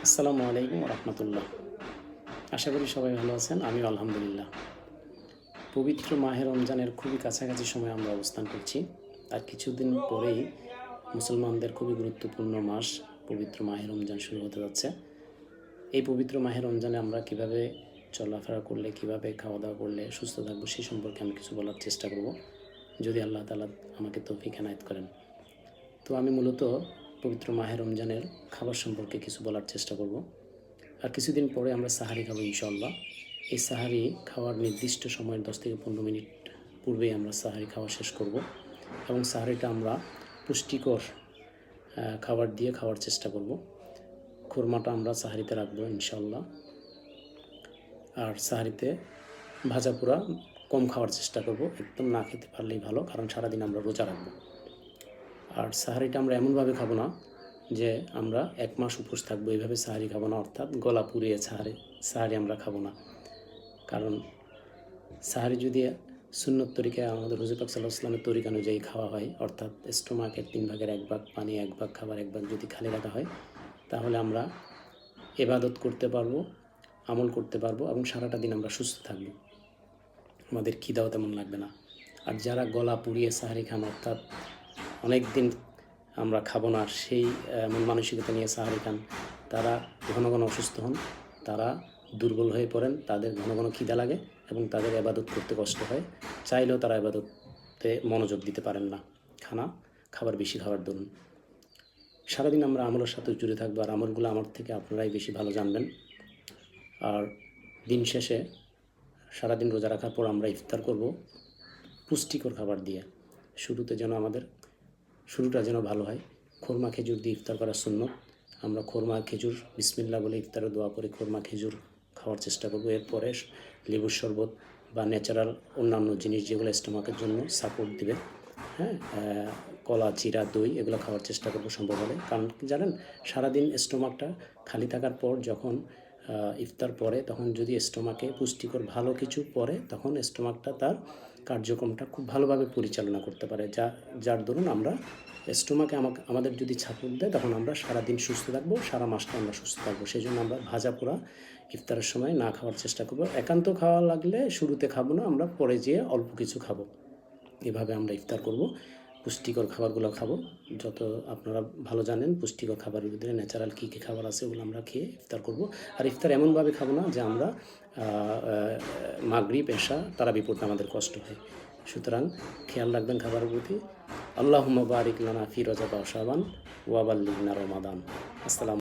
আসসালামু আলাইকুম রহমতুল্লাহ। আশা করি সবাই ভালো আছেন, আমিও আলহামদুলিল্লাহ। পবিত্র মাহে রমজানের খুবই কাছাকাছি সময় আমরা অবস্থান করছি। আর কিছুদিন পরেই মুসলমানদের খুবই গুরুত্বপূর্ণ মাস পবিত্র মাহে রমজান শুরু হতে যাচ্ছে। এই পবিত্র মাহে রমজানে আমরা কিভাবে চলাফেরা করলে, কিভাবে খাওয়া দাওয়া করলে সুস্থ থাকবো, সেই সম্পর্কে আমি কিছু বলার চেষ্টা করব, যদি আল্লাহ তাআলা আমাকে তৌফিক এনায়েত করেন। তো আমি মূলত পবিত্র মাহে রমজানের খাবার সম্পর্কে কিছু বলার চেষ্টা করব। আর কিছুদিন পরে আমরা সাহারি খাবো ইনশাআল্লাহ। এই সাহারি খাওয়ার নির্দিষ্ট সময়ের 10 থেকে 15 মিনিট পূর্বেই আমরা সাহারি খাওয়া শেষ করব, এবং সাহারিটা আমরা পুষ্টিকর খাবার দিয়ে খাওয়ার চেষ্টা করব। খুরমাটা আমরা সাহারিতে রাখবো ইনশাআল্লাহ। আর সাহারিতে ভাজা পোড়া কম খাওয়ার চেষ্টা করব, একদম না খেতে পারলেই ভালো, কারণ সারাদিন আমরা রোজা রাখবো। আর সাহারিটা আমরা এমনভাবে খাবো না যে আমরা 1 মাস উপোস থাকবো, এইভাবে সাহারি খাবো না, অর্থাৎ গলা পুড়িয়ে সাহারি আমরা খাবো না। কারণ সাহারি যদি সুন্নত তরিকায় আমাদের হুজুর পাক সাল্লাল্লাহু আলাইহি ওয়াসাল্লামের তরিকা অনুযায়ী খাওয়া হয়, অর্থাৎ স্টোমাকের 3 ভাগের 1 ভাগ পানি, 1 ভাগ খাবার, 1 ভাগ যদি খালি রাখা হয়, তাহলে আমরা ইবাদত করতে পারবো, আমল করতে পারবো, এবং সারাটা দিন আমরা সুস্থ থাকবো, আমাদের খিদাও তেমন লাগবে না। আর যারা গলা পুড়িয়ে সাহারি খান, অর্থাৎ অনেক দিন আমরা খাবো না, সেই মন মানসিকতা নিয়ে সাহারি খান, তারা ঘন ঘন অসুস্থ হন, তারা দুর্বল হয়ে পড়েন, তাদের ঘন ঘন খিদা লাগে এবং তাদের ইবাদত করতে কষ্ট হয়, চাইলেও তারা ইবাদতে মনোযোগ দিতে পারেন না, খাবার বেশি খাওয়ার দরুন। সারাদিন আমরা আমলের সাথে জুড়ে থাকবো, আর আমলগুলো আমার থেকে আপনারাই বেশি ভালো জানবেন। আর দিন শেষে সারাদিন রোজা রাখার পর আমরা ইফতার করব পুষ্টিকর খাবার দিয়ে। শুরুটা যেন ভালো হয়। খোরমা খেজুর দিয়ে ইফতার করা সুন্নত। আমরা খোরমা খেজুর বিসমিল্লাহ বলে ইফতারে দোয়া করে খোরমা খেজুর খাওয়ার চেষ্টা করব। এরপরে লেবুর শরবত বা ন্যাচারাল অন্যান্য জিনিস যেগুলো স্টোমাকের জন্য সাপোর্ট দেবে, কলা, চিরা, দই, এগুলো খাওয়ার চেষ্টা করব সম্ভব হলে। কারণ জানেন, সারাদিন স্টোমাকটা খালি থাকার পর যখন ইফতার পরে, তখন যদি স্টোমাকে পুষ্টিকর ভালো কিছু পড়ে, তখন স্টোমাকটা তার কার্যক্রমটা খুব ভালোভাবে পরিচালনা করতে পারে, যার দরুন আমরা স্টোমাকে আমাদের যদি সাপোর্ট দেয়, তখন আমরা সারাদিন সুস্থ থাকবো, সারা মাসটা আমরা সুস্থ থাকবো। সেই জন্য আমরা ভাজা পোড়া ইফতারের সময় না খাওয়ার চেষ্টা করব। একান্ত খাওয়া লাগলে শুরুতে খাবো না, আমরা পরে যেয়ে অল্প কিছু খাবো। এভাবে আমরা ইফতার করব। পুষ্টিকর খাবারগুলো খাবো। যত আপনারা ভালো জানেন, পুষ্টিকর খাবারের ভিতরে ন্যাচারাল কী কী খাবার আছে, ওগুলো আমরা খেয়ে ইফতার করব। আর ইফতার এমনভাবে খাবো না যে আমরা মাগরিব, এশা, তারাবি পড়তে আমাদের কষ্ট হয়। সুতরাং খেয়াল রাখবেন খাবারের প্রতি। আল্লাহুম্মা বারিক লানা ফি রজব ওয়া শাবান ওয়া বাল্লিগনা রমাদান। আসসালামু